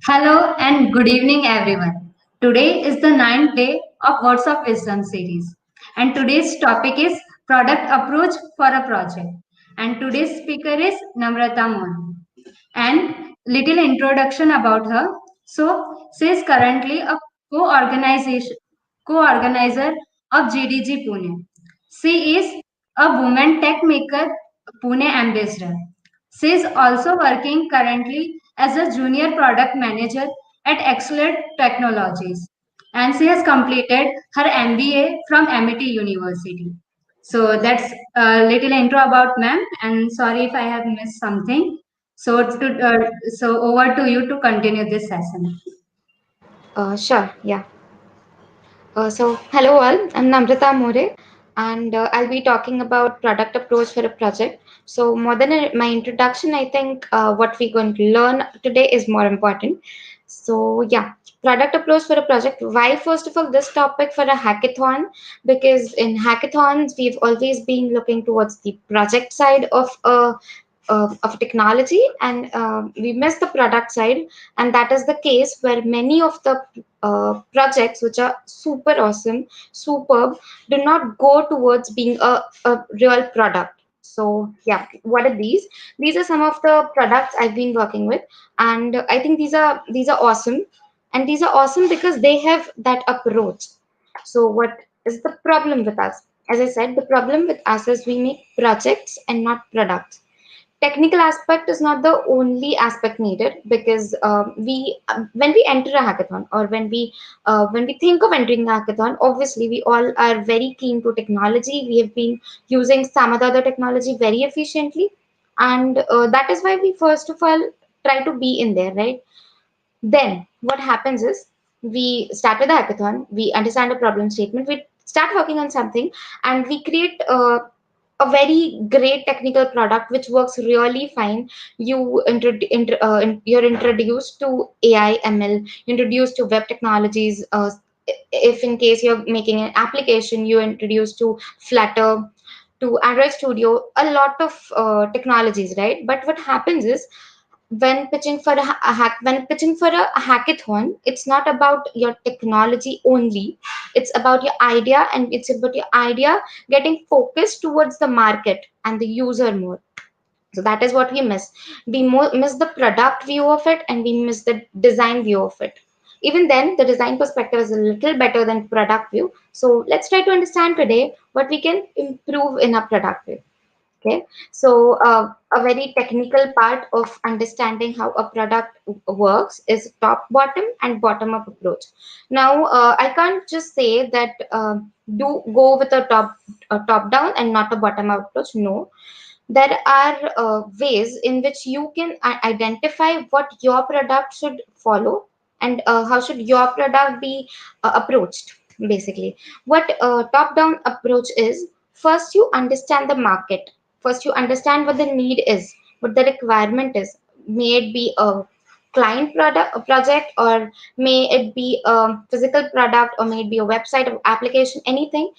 Hello and good evening, everyone. Today is the ninth day of Words of Wisdom series, and today's topic is Product Approach for a Project. And today's speaker is Namrata Mohan. And little introduction about her. So, she is currently a co-organization co-organizer of GDG Pune. She is a woman tech maker Pune ambassador. She is also working currently as a junior product manager at EXALTARE Technologies, and she has completed her MBA from MIT University. So that's a little intro about ma'am, and sorry if I have missed something. So over to you to continue this session. Sure, yeah. Hello all, I'm Namrata More, and I'll be talking about product approach for a project. So, more than my introduction, I think what we're going to learn today is more important. Yeah, product approach for a project. Why, first of all, this topic for a hackathon? Because in hackathons, we've always been looking towards the project side of technology, and we miss the product side, and that is the case where many of the projects which are super awesome, superb, do not go towards being a real product. So yeah, what are these? These are some of the products I've been working with, and I think these are awesome, and these are awesome because they have that approach. So what is the problem with us? As I said, the problem with us is we make projects and not products. Technical aspect is not the only aspect needed, because we when we enter a hackathon, or when we think of entering a hackathon, obviously we all are very keen to technology. We have been using some other technology very efficiently, and that is why we first of all try to be in there, right? Then what happens is, we start with the hackathon, we understand a problem statement, we start working on something, and we create a very great technical product which works really fine. You're introduced to AI, ML, introduced to web technologies. If in case you're making an application, you're introduced to Flutter, to Android Studio, a lot of technologies, right? But what happens is, when pitching for a hackathon, it's not about your technology only. It's about your idea, and it's about your idea getting focused towards the market and the user more. So that is what we miss. Miss the product view of it, and we miss the design view of it. Even then, the design perspective is a little better than product view. So let's try to understand today what we can improve in our product view. Okay, so a very technical part of understanding how a product works is top bottom and bottom up approach. Now, I can't just say that do go with a top down and not a bottom up approach. No, there are ways in which you can identify what your product should follow, and how should your product be approached. Basically, what top down approach is, first you understand the market. First you understand what the need is, what the requirement is. May it be a client product, a project, or may it be a physical product, or may it be a website or application, anything.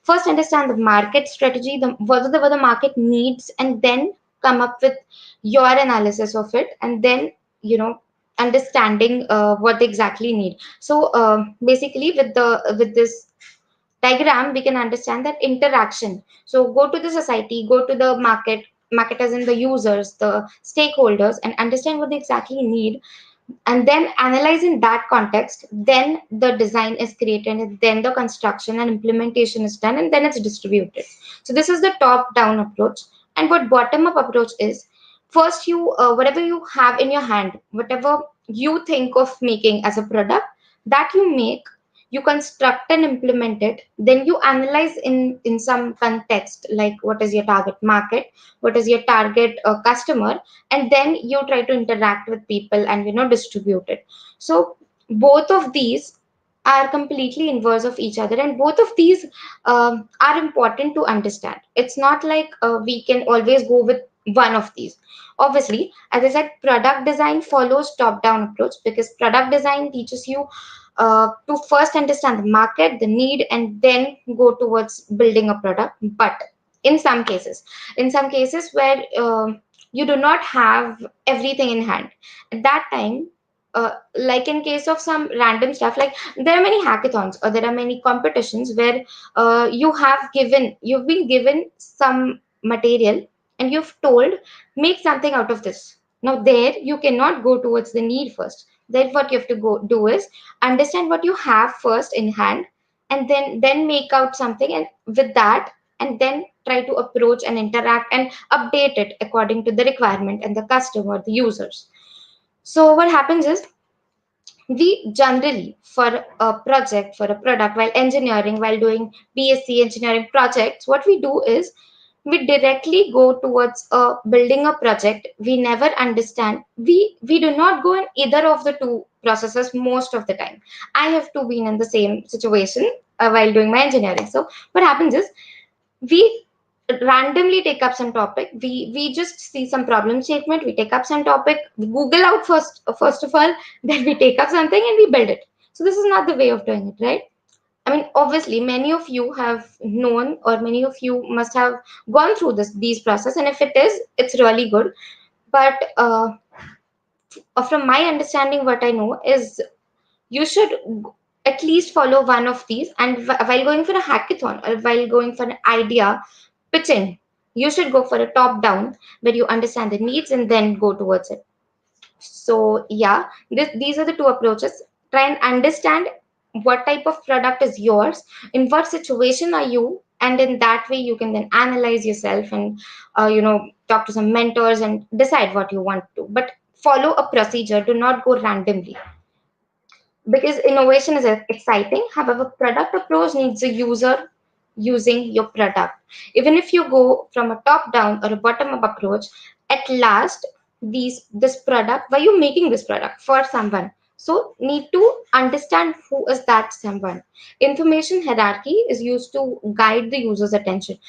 First understand the market strategy, what the market needs, and then come up with your analysis of it, and then, you know, understanding what they exactly need. So basically, with this diagram, we can understand that interaction. So go to the society, go to the marketers and the users, the stakeholders, and understand what they exactly need, and then analyze in that context. Then the design is created, and then the construction and implementation is done, and then it's distributed. So this is the top down approach. And what bottom up approach is, first you whatever you have in your hand, whatever you think of making as a product, that you make, you construct and implement it. Then you analyze in some context, like what is your target market, what is your target customer, and then you try to interact with people and, you know, distribute it. So both of these are completely inverse of each other, and both of these are important to understand. It's not like we can always go with one of these. Obviously, as I said, product design follows top down approach, because product design teaches you to first understand the market, the need, and then go towards building a product. But in some cases, where you do not have everything in hand, at that time like in case of some random stuff, like there are many hackathons or there are many competitions where you've been given some material and you've told, make something out of this. Now there you cannot go towards the need first. Then what you have to go do is understand what you have first in hand, and then make out something and with that, and then try to approach and interact and update it according to the requirement and the customer, the users. So what happens is, we generally, for a project, for a product, while engineering, while doing BSc engineering projects, what we do is we directly go towards building a project. We never understand. We do not go in either of the two processes most of the time. I have too been in the same situation while doing my engineering. So what happens is, we randomly take up some topic. We just see some problem statement, we take up some topic, we google out first of all, then we take up something and we build it. So this is not the way of doing it, right? I mean, obviously many of you have known, or many of you must have gone through these process, and if it is, it's really good. But from my understanding, what I know is, you should at least follow one of these. And while going for a hackathon or while going for an idea pitching, you should go for a top down, where you understand the needs and then go towards it. So yeah, these are the two approaches. Try and understand what type of product is yours, in what situation are you, and in that way you can then analyze yourself and talk to some mentors and decide what you want to. But follow a procedure, do not go randomly, because innovation is exciting. However, product approach needs a user using your product. Even if you go from a top down or a bottom up approach, at last, this product, why you making this product for someone, so need to understand who is that someone. Information hierarchy is used to guide the user's attention.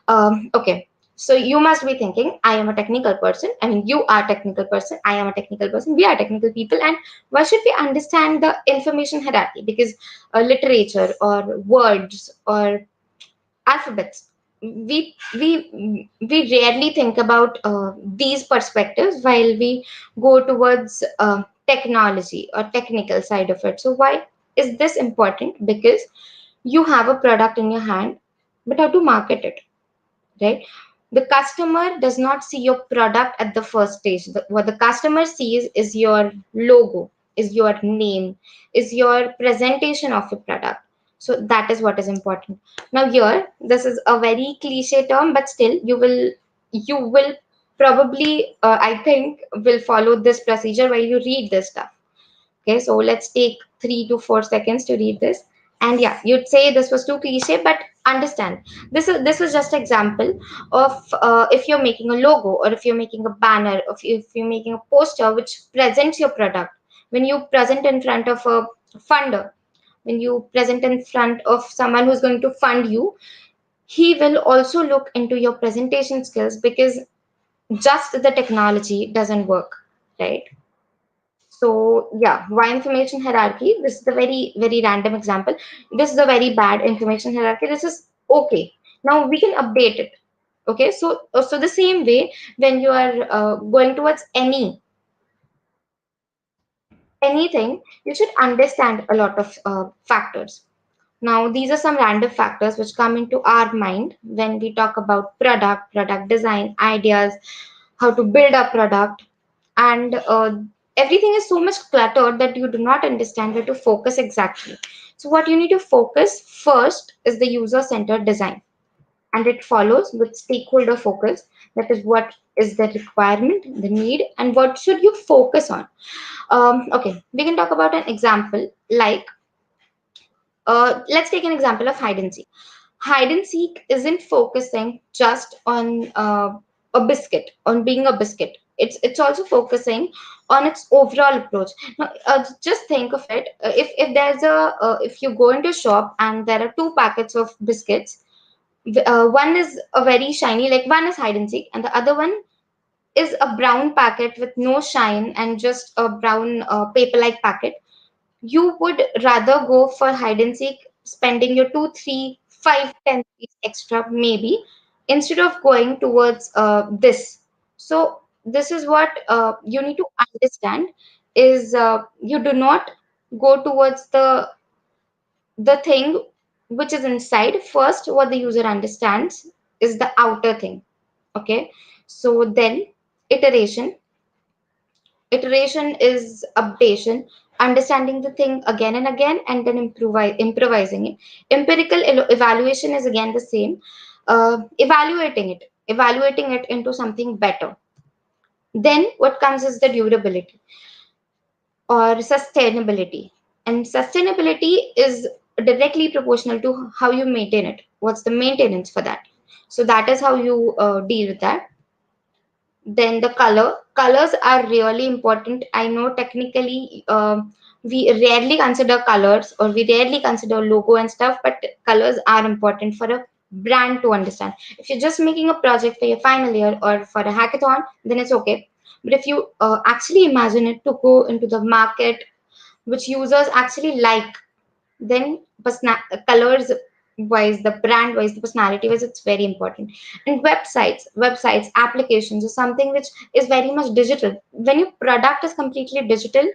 Okay, so you must be thinking, I am a technical person. I mean, you are a technical person. I am a technical person. We are technical people. And why should we understand the information hierarchy? Because literature or words or alphabets, we rarely think about these perspectives while we go towards technology or technical side of it. So why is this important? Because you have a product in your hand, but how to market it, right? The customer does not see your product at the first stage. What the customer sees is your logo, is your name, is your presentation of your product. So that is what is important. Now here, this is a very cliche term, but still you will probably, I think, will follow this procedure while you read this stuff. Okay, so let's take 3 to 4 seconds to read this. And yeah, you'd say this was too cliche, but understand, this is just example of, if you're making a logo, or if you're making a banner, if you're making a poster which presents your product. When you present in front of a funder, when you present in front of someone who's going to fund you, he will also look into your presentation skills, because just the technology doesn't work, right? So yeah, why information hierarchy? This is the very random example. This is a very bad information hierarchy. This is okay. Now we can update it. Okay, so the same way, when you are going towards anything, you should understand a lot of factors. Now these are some random factors which come into our mind when we talk about product design, ideas, how to build a product, and everything is so much cluttered that you do not understand where to focus exactly. So what you need to focus first is the user centered design, and it follows with stakeholder focus. That is, what is the requirement, the need, and what should you focus on. Okay, we can talk about an example, like, let's take an example of hide and seek. Hide and seek isn't focusing just on a biscuit, on being a biscuit. It's also focusing on its overall approach. Now, just think of it. If there's if you go into a shop and there are two packets of biscuits, one is a very shiny, like one is hide and seek, and the other one is a brown packet with no shine and just a brown paper-like packet. You would rather go for hide and seek, spending your 2, 3, 5, 10 rupees extra maybe, instead of going towards this. So this is what you need to understand. is you do not go towards the thing which is inside. First, what the user understands is the outer thing. Okay, so then iteration. Iteration is updation, understanding the thing again and again, and then improvising it. Empirical evaluation is again the same. Evaluating it into something better. Then what comes is the durability or sustainability. And sustainability is directly proportional to how you maintain it. What's the maintenance for that? So that is how you deal with that. Then the colors are really important. I know technically we rarely consider colors, or we rarely consider logo and stuff, but colors are important for a brand to understand. If you're just making a project for your final year or for a hackathon, then it's okay. But if you actually imagine it to go into the market, which users actually like, then colors wise, the brand wise, the personality wise, it's very important. And websites, applications is something which is very much digital. When your product is completely digital,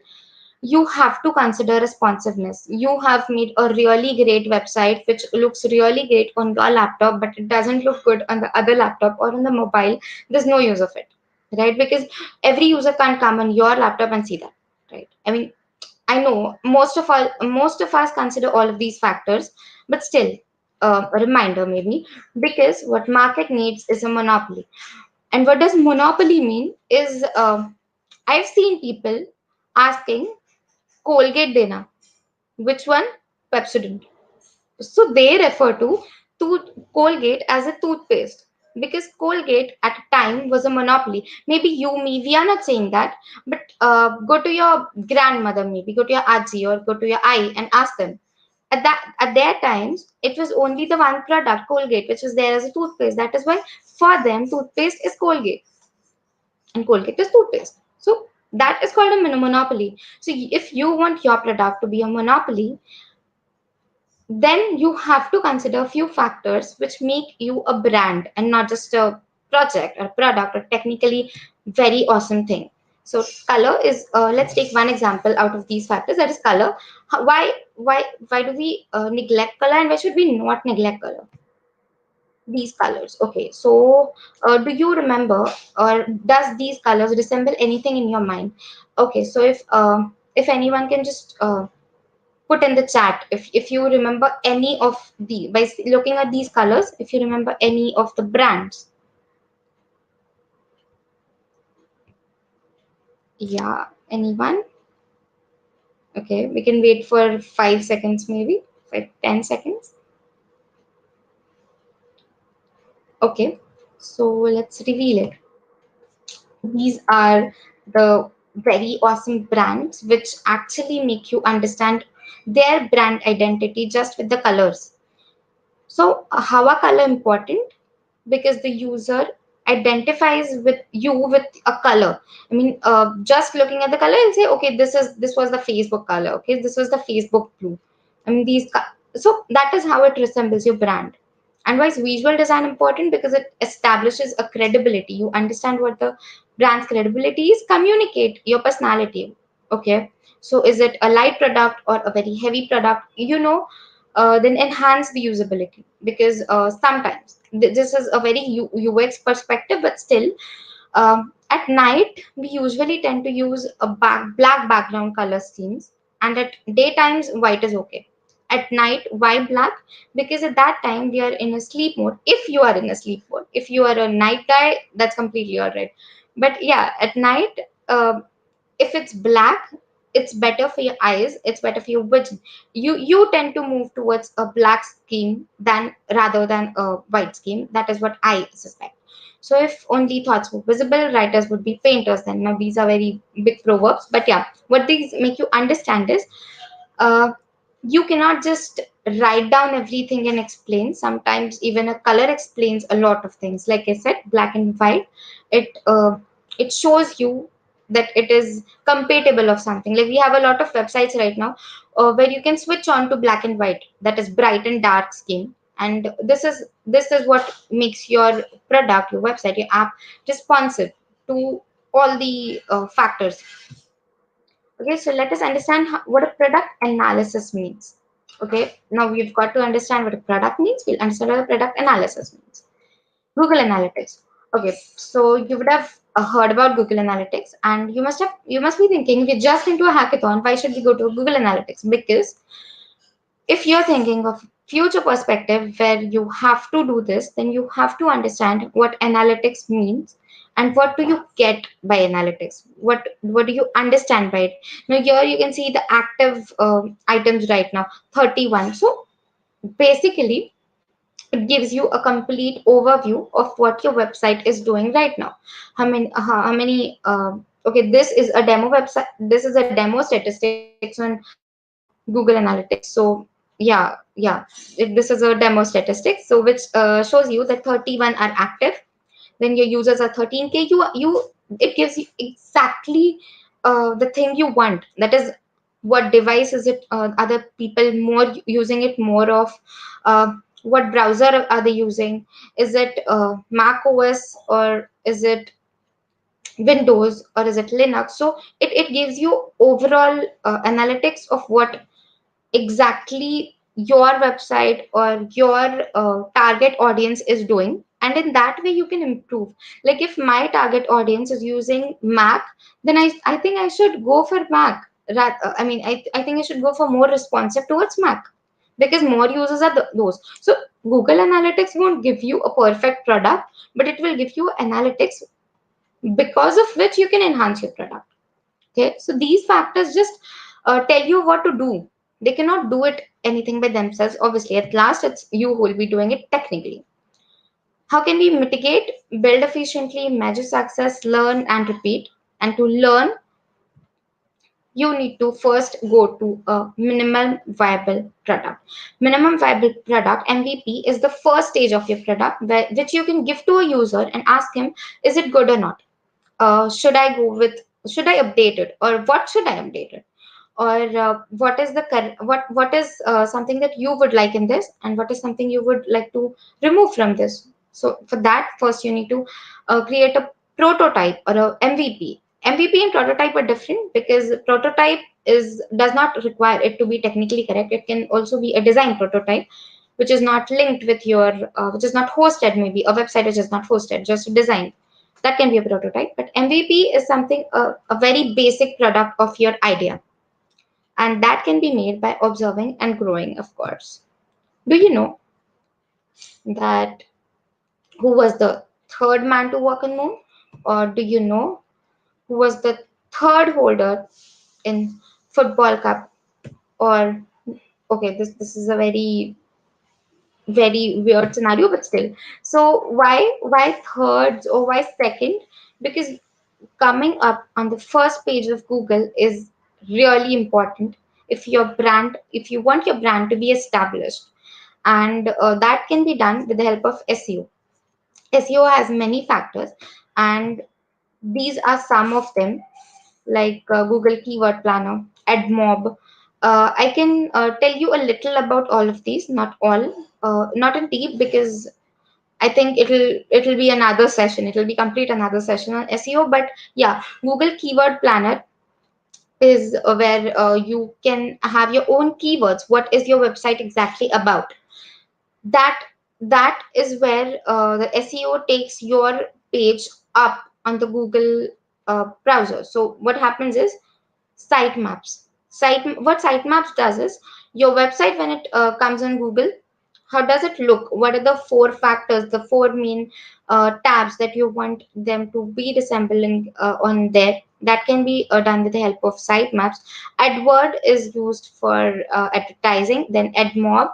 you have to consider responsiveness. You have made a really great website which looks really great on your laptop, but it doesn't look good on the other laptop or on the mobile. There's no use of it, right? Because every user can't come on your laptop and see that, right? I mean, I know most of us consider all of these factors, but still, a reminder maybe, because what market needs is a monopoly. And what does monopoly mean is, I've seen people asking Colgate dena, which one? Pepsodent. So they refer to Colgate as a toothpaste, because Colgate at a time was a monopoly. Maybe you, me, we are not saying that, but go to your grandmother, maybe go to your aji or go to your ai and ask them. At their times, it was only the one product, Colgate, which was there as a toothpaste. That is why for them, toothpaste is Colgate and Colgate is toothpaste. So that is called a monopoly. So if you want your product to be a monopoly, then you have to consider a few factors which make you a brand and not just a project or product or technically very awesome thing. So color is, let's take one example out of these factors, that is color. Why do we neglect color, and why should we not neglect color? These colors, okay, so do you remember, or does these colors resemble anything in your mind? Okay, so if anyone can just put in the chat if you remember any of the, by looking at these colors, if you remember any of the brands. Yeah, anyone? Okay, we can wait for 5 seconds, maybe 10 seconds. Okay, so let's reveal it. These are the very awesome brands which actually make you understand their brand identity just with the colors. So how are color important? Because the user identifies with you with a color. I mean, just looking at the color, and say, okay, this was the Facebook color. Okay, this was the Facebook blue. I mean, so that is how it resembles your brand. And why is visual design important? Because it establishes a credibility. You understand what the brand's credibility is. Communicate your personality. Okay, so is it a light product or a very heavy product? Then enhance the usability, because sometimes this is a very UX perspective, but still, at night we usually tend to use black background color schemes, and at daytimes white is okay. At night, why black? Because at that time we are in a sleep mode. If you are in a sleep mode, if you are a night guy, that's completely all right. But yeah, at night, if it's black, it's better for your eyes, it's better for your vision. You tend to move towards a black scheme than rather than a white scheme. That is what I suspect. So if only thoughts were visible, writers would be painters. Then now these are very big proverbs, but yeah, what these make you understand is, uh, you cannot just write down everything and explain. Sometimes even a color explains a lot of things. Like I said, black and white, it shows you that it is compatible of something. Like we have a lot of websites right now, where you can switch on to black and white, that is bright and dark scheme. And this is what makes your product, your website, your app responsive to all the factors. Okay, so let us understand what a product analysis means. Okay, now we've got to understand what a product means. We'll understand what a product analysis means. Google Analytics. Okay, so you would have heard about Google Analytics, and you must be thinking, we're just into a hackathon. Why should we go to Google Analytics? Because if you're thinking of future perspective where you have to do this, then you have to understand what analytics means and what do you get by analytics. What do you understand by it? Now here you can see the active items right now, 31. So basically it gives you a complete overview of what your website is doing right now. How many okay, this is a demo website, this is a demo statistics on Google Analytics. So yeah, this is a demo statistics, so which shows you that 31 are active, then your users are 13K. You It gives you exactly the thing you want. That is, what device is it, other people more using it more of, what browser are they using, is it Mac OS, or is it Windows, or is it Linux. So it gives you overall analytics of what exactly your website or your target audience is doing, and in that way you can improve. Like if my target audience is using Mac, then I think I should go for Mac. I think I should go for more responsive towards Mac, because more users are those. So Google Analytics won't give you a perfect product, but it will give you analytics because of which you can enhance your product. Okay, so these factors just tell you what to do. They cannot do it anything by themselves. Obviously, at last, it's you who will be doing it technically. How can we mitigate, build efficiently, measure success, learn and repeat? And to learn, you need to first go to a minimum viable product. Minimum viable product, MVP, is the first stage of your product, which you can give to a user and ask him, is it good or not? Should I go with, should I update it, or what should I update it, or what is the what is something that you would like in this, and what is something you would like to remove from this. So for that, first you need to create a prototype or a MVP and prototype are different, because prototype is does not require it to be technically correct. It can also be a design prototype which is not linked with your which is not hosted, maybe a website which is not hosted, just a design. That can be a prototype, but MVP is something, a very basic product of your idea, and that can be made by observing and growing, of course. Do you know that who was the third man to walk on moon? Or do you know who was the third holder in football cup? Or okay, this is a very weird scenario, but still. So why thirds or why second? Because coming up on the first page of Google is really important if you want your brand to be established, and that can be done with the help of SEO. SEO has many factors, and these are some of them, like Google Keyword Planner, AdMob. I can tell you a little about all of these, not all, not in deep, because I think it'll be another session. It'll be complete another session on SEO. But yeah, Google Keyword Planner is where you can have your own keywords. What is your website exactly about? That that is where the SEO takes your page up on the Google browser. So what happens is sitemaps. What sitemaps does is your website, when it comes on Google, how does it look? What are the four factors, the four main tabs that you want them to be resembling on there? That can be done with the help of sitemaps. AdWord is used for advertising, then AdMob.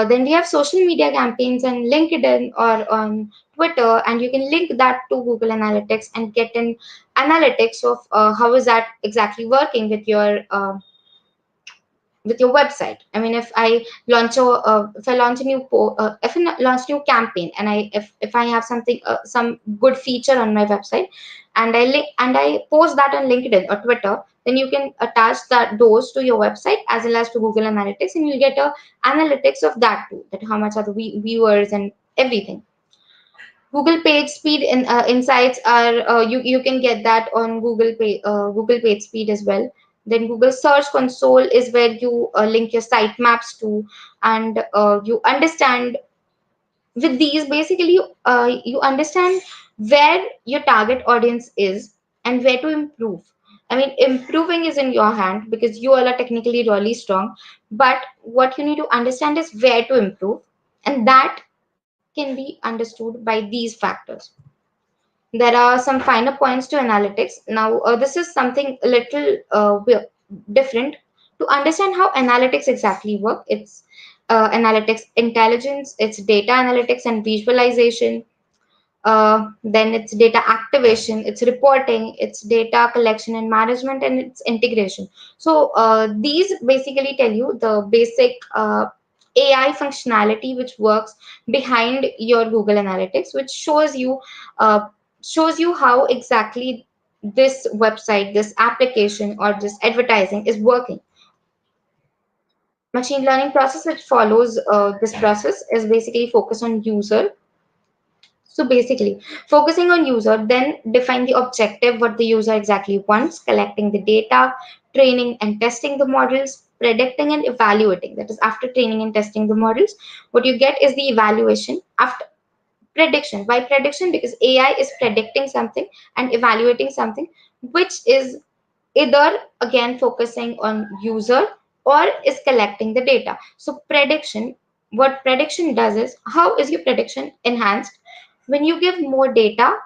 Then we have social media campaigns on LinkedIn or on Twitter, and you can link that to Google Analytics and get an analytics of how is that exactly working with your website. I mean, if I launch a new if I launch new campaign, and if I have something, some good feature on my website, and I post that on LinkedIn or Twitter, then you can attach those to your website as well as to Google Analytics, and you'll get a analytics of that too, that how much are the viewers and everything. Google page speed insights are, you can get that on Google page speed as well. Then Google Search Console is where you link your sitemaps to, and you understand with these basically you understand where your target audience is and where to improve. I mean, improving is in your hand because you all are technically really strong, but what you need to understand is where to improve, and that can be understood by these factors. There are some finer points to analytics. Now, this is something a little different to understand how analytics exactly work. It's analytics intelligence, it's data analytics and visualization, then it's data activation, it's reporting, it's data collection and management, and it's integration. So these basically tell you the basic AI functionality which works behind your Google Analytics, which uh, shows you how exactly this website, this application, or this advertising is working. Machine learning process which follows this process is basically focused on user. So basically, focusing on user, then define the objective, what the user exactly wants, collecting the data, training and testing the models, predicting and evaluating. That is, after training and testing the models, what you get is the evaluation after prediction. Why prediction? Because AI is predicting something and evaluating something, which is either again focusing on user or is collecting the data. So prediction, what prediction does is, how is your prediction enhanced? When you give more data,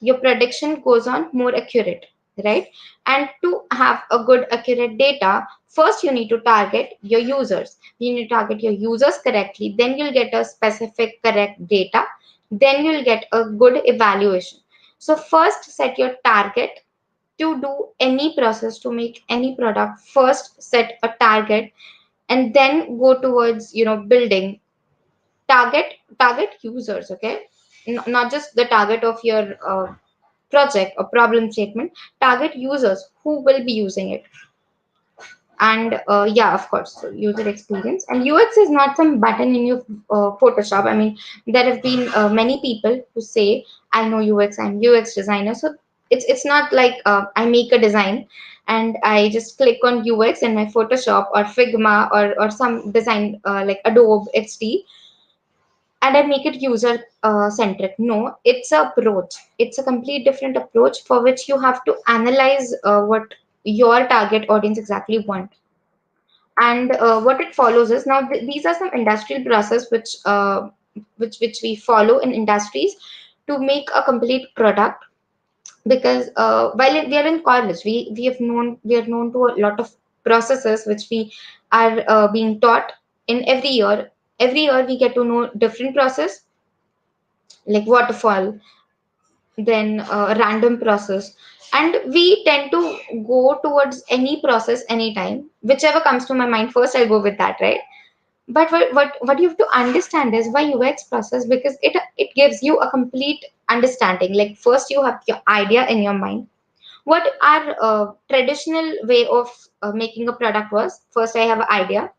your prediction goes on more accurate, right? And to have a good accurate data, first you need to target your users. You need to target your users correctly, then you'll get a specific correct data, then you'll get a good evaluation. So first set your target. To do any process, to make any product, first set a target and then go towards building. Target users, okay? Not just the target of your project or problem statement. Target users who will be using it. And yeah, of course, so user experience and UX is not some button in your Photoshop. I mean, there have been many people who say, I know UX, I'm UX designer. So it's not like I make a design and I just click on UX in my Photoshop or Figma or some design like Adobe XD, and I make it user centric. No, it's a approach. It's a complete different approach for which you have to analyze what your target audience exactly want. And what it follows is, now these are some industrial process which we follow in industries to make a complete product. Because we are in college, we are known to a lot of processes which we are being taught in every year. Every year we get to know different process, like waterfall, then a random process, and we tend to go towards any process anytime, whichever comes to my mind first, I'll go with that, right? But what you have to understand is why UX process, because it gives you a complete understanding. Like first you have your idea in your mind. What our traditional way of making a product was, first I have an idea,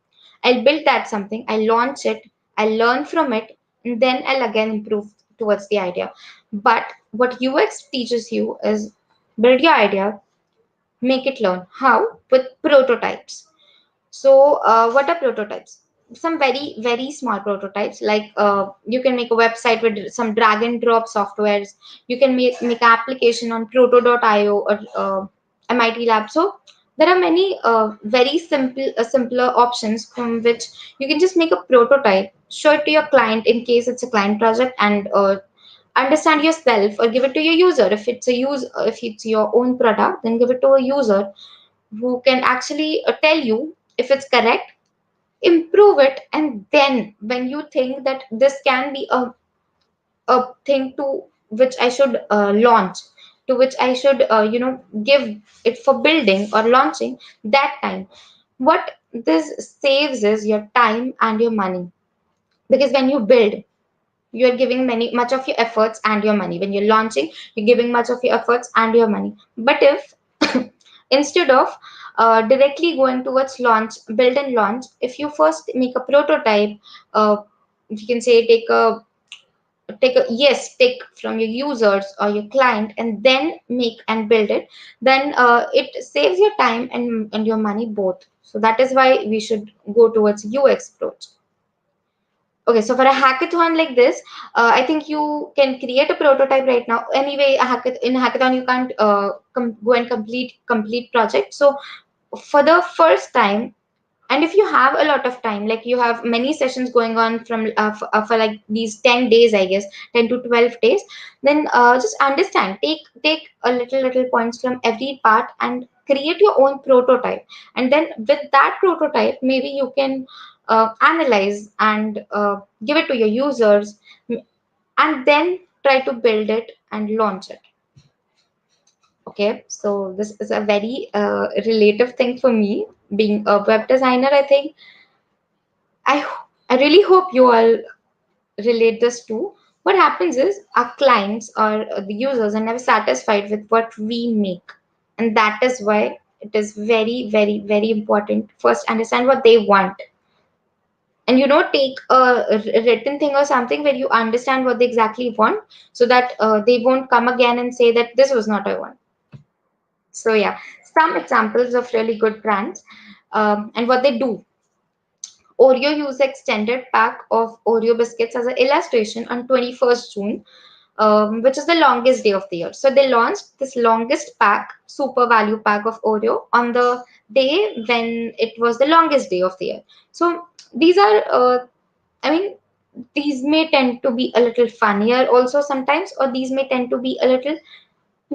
I'll build that something, I launch it, I learn from it, and then I'll again improve towards the idea. But what UX teaches you is build your idea, make it learn. How? With prototypes. So, what are prototypes? Some very, very small prototypes. Like you can make a website with some drag and drop softwares. You can make application on proto.io or MIT Lab. So there are many very simpler options from which you can just make a prototype, show it to your client in case it's a client project, and understand yourself or give it to your user. If it's your own product, then give it to a user who can actually tell you if it's correct, improve it, and then when you think that this can be a thing to which I should launch, to which I should give it for building or launching, that time, what this saves is your time and your money. Because when you build, you're giving much of your efforts and your money. When you're launching, you're giving much of your efforts and your money. But if instead of directly going towards launch, build and launch, if you first make a prototype, you can say take a take from your users or your client and then make and build it, then it saves your time and your money both. So that is why we should go towards UX approach. Okay, so for a hackathon like this, I think you can create a prototype right now. Anyway, in a hackathon, you can't go and complete project. So for the first time, and if you have a lot of time, like you have many sessions going on from for like these 10 days, I guess 10 to 12 days, then just understand, take a little points from every part and create your own prototype. And then with that prototype, maybe you can analyze and give it to your users, and then try to build it and launch it. Okay, so this is a very relative thing for me, being a web designer. I think I really hope you all relate this to. What happens is our clients or the users are never satisfied with what we make. And that is why it is very important. First, understand what they want. And take a written thing or something where you understand what they exactly want, so that they won't come again and say that this was not what I want. So yeah, some examples of really good brands and what they do. Oreo used extended pack of Oreo biscuits as an illustration on 21st June, which is the longest day of the year. So they launched this longest pack, super value pack of Oreo on the day when it was the longest day of the year. So these are, I mean, these may tend to be a little funnier also sometimes, or these may tend to be a little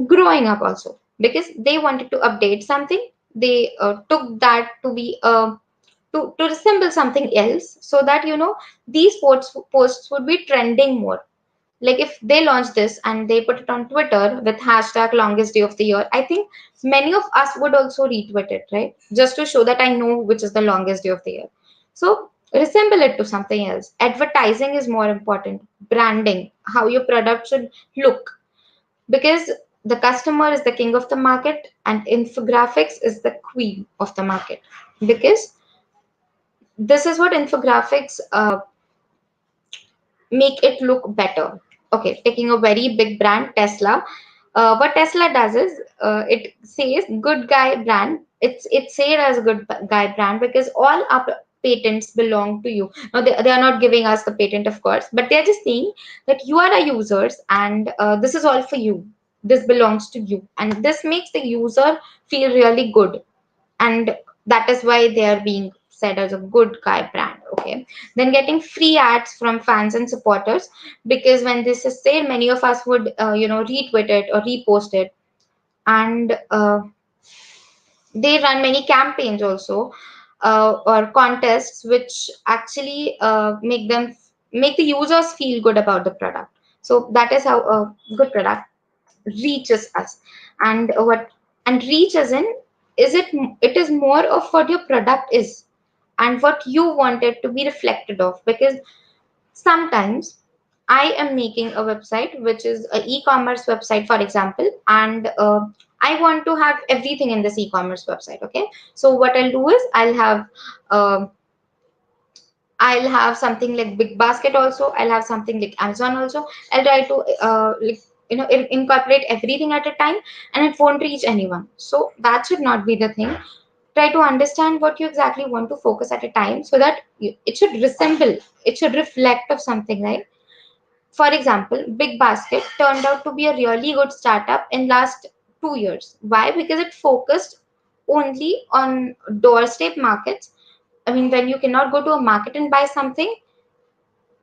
growing up also, because they wanted to update something. They took that to be to resemble something else, so that these posts would be trending more. Like if they launch this and they put it on Twitter with hashtag longest day of the year, I think many of us would also retweet it, right? Just to show that I know which is the longest day of the year. So resemble it to something else. Advertising is more important. Branding, how your product should look, because the customer is the king of the market and infographics is the queen of the market, because this is what infographics make it look better. Okay, taking a very big brand, Tesla. What Tesla does is it says good guy brand. It's said as a good guy brand because all our patents belong to you. Now they are not giving us the patent, of course, but they're just saying that you are our users and this is all for you. This belongs to you, and this makes the user feel really good, and that is why they are being said as a good guy brand. Okay, then getting free ads from fans and supporters, because when this is said, many of us would retweet it or repost it. And they run many campaigns also, or contests, which actually make the users feel good about the product. So that is how a good product reaches us. And what and reach as in, it is more of what your product is and what you want it to be reflected of. Because sometimes I am making a website which is a e-commerce website, for example, and I want to have everything in this e-commerce website. Okay, so what I'll do is uh, I'll have something like Big Basket also. I'll have something like Amazon also. I'll try to incorporate everything at a time, and it won't reach anyone. So that should not be the thing. Try to understand what you exactly want to focus at a time, so that it should resemble, it should reflect of something, right? For example, Big Basket turned out to be a really good startup in last 2 years. Why? Because it focused only on doorstep markets. I mean, when you cannot go to a market and buy something,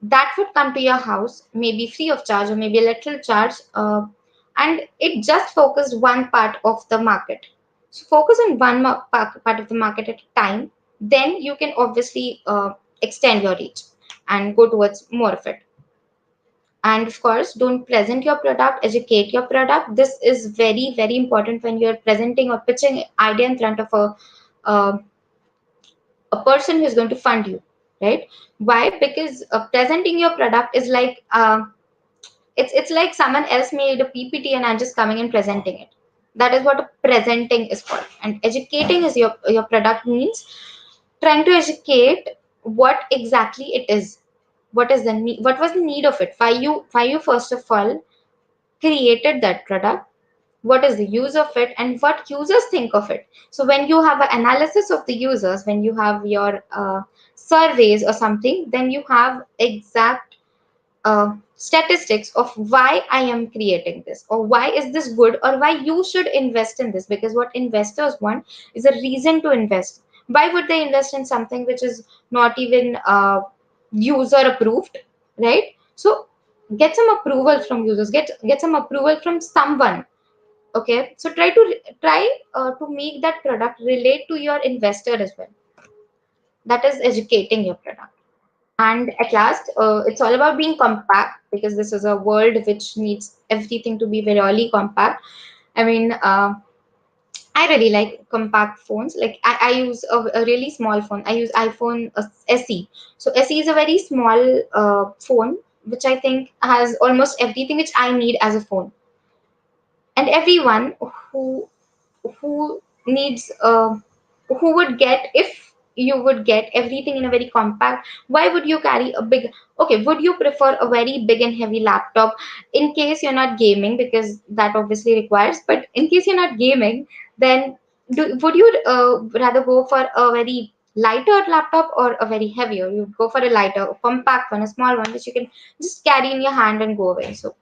that would come to your house, maybe free of charge or maybe a little charge, and it just focused one part of the market. So focus on one part of the market at a time, then you can obviously extend your reach and go towards more of it. And of course, don't present your product, educate your product. This is very important when you're presenting or pitching idea in front of uh, a person who's going to fund you, right? Why? Because presenting your product is like it's like someone else made a PPT and I'm just coming and presenting it. That is what a presenting is called. And educating is your product means trying to educate what exactly it is. What is the need? What was the need of it? Why you first of all created that product? What is the use of it, and what users think of it? So when you have an analysis of the users, when you have your surveys or something, then you have exact statistics of why I am creating this, or why is this good, or why you should invest in this. Because what investors want is a reason to invest. Why would they invest in something which is not even user approved, right? So get some approval from users, get some approval from someone. Okay, so try to make that product relate to your investor as well. That is educating your product. And at last, it's all about being compact, because this is a world which needs everything to be very compact. I mean, I really like compact phones. Like I use a really small phone. I use iPhone SE. So SE is a very small phone, which I think has almost everything which I need as a phone. And everyone who needs who would get, if you would get everything in a very compact, why would you carry a big, okay, would you prefer a very big and heavy laptop in case you're not gaming, because that obviously requires, but in case you're not gaming, then would you rather go for a very lighter laptop or a very heavier? You go for a lighter, a compact one, a small one which you can just carry in your hand and go away. So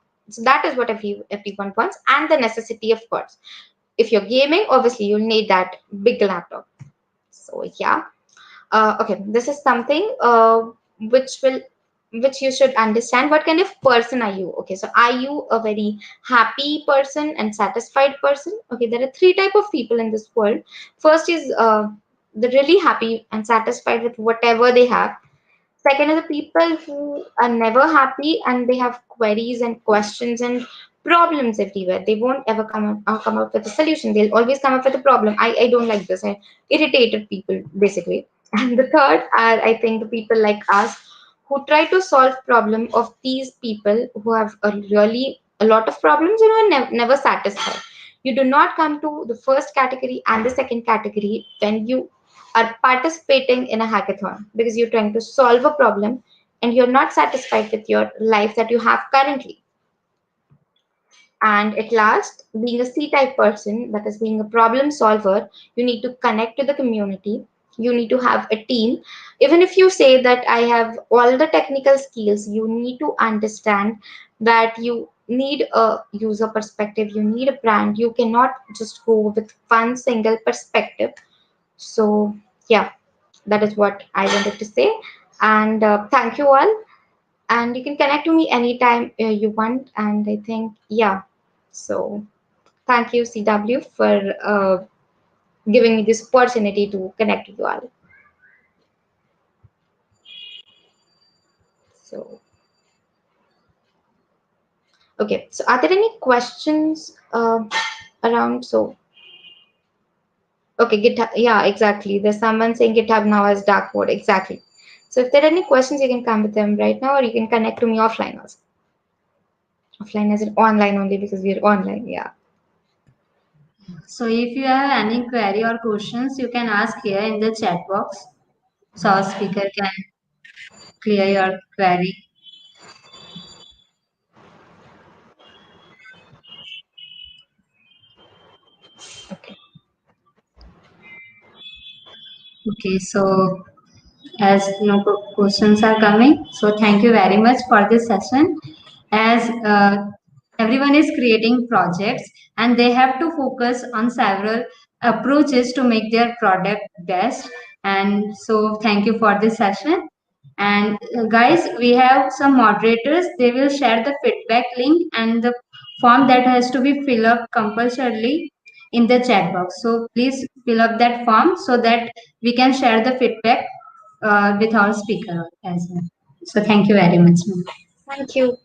that is what everyone wants, and the necessity, of course. If you're gaming, obviously you'll need that big laptop. So yeah, okay, this is something which will which you should understand. What kind of person are you? Okay, so are you a very happy person and satisfied person? Okay, there are three type of people in this world. First is the really happy and satisfied with whatever they have. Second is the people who are never happy, and they have queries and questions and problems everywhere. They won't ever come up with a solution. They'll always come up with a problem. I don't like this. I irritated people basically. And the third are, I think, the people like us who try to solve problem of these people who have a lot of problems and are never satisfied. You do not come to the first category and the second category when you are participating in a hackathon, because you're trying to solve a problem and you're not satisfied with your life that you have currently. And at last, being a C type person, that is being a problem solver, you need to connect to the community. You need to have a team. Even if you say that I have all the technical skills, you need to understand that you need a user perspective, you need a brand. You cannot just go with one single perspective. So, yeah, that is what I wanted to say. And thank you all. And you can connect to me anytime you want. And I think, yeah. So, thank you, CW, for giving me this opportunity to connect with you all. So, okay. So, are there any questions around? So, okay, GitHub. Yeah, exactly. There's someone saying GitHub now has dark mode. Exactly. So, if there are any questions, you can come with them right now, or you can connect to me offline also. Offline as in online only, because we're online. Yeah. So if you have any query or questions, you can ask here in the chat box. So our speaker can clear your query. Okay. Okay, so as no questions are coming, so thank you very much for this session. As everyone is creating projects and they have to focus on several approaches to make their product best. And so thank you for this session. And guys, we have some moderators. They will share the feedback link and the form that has to be filled up compulsorily in the chat box. So please fill up that form so that we can share the feedback with our speaker as well. So thank you very much, ma'am. Thank you.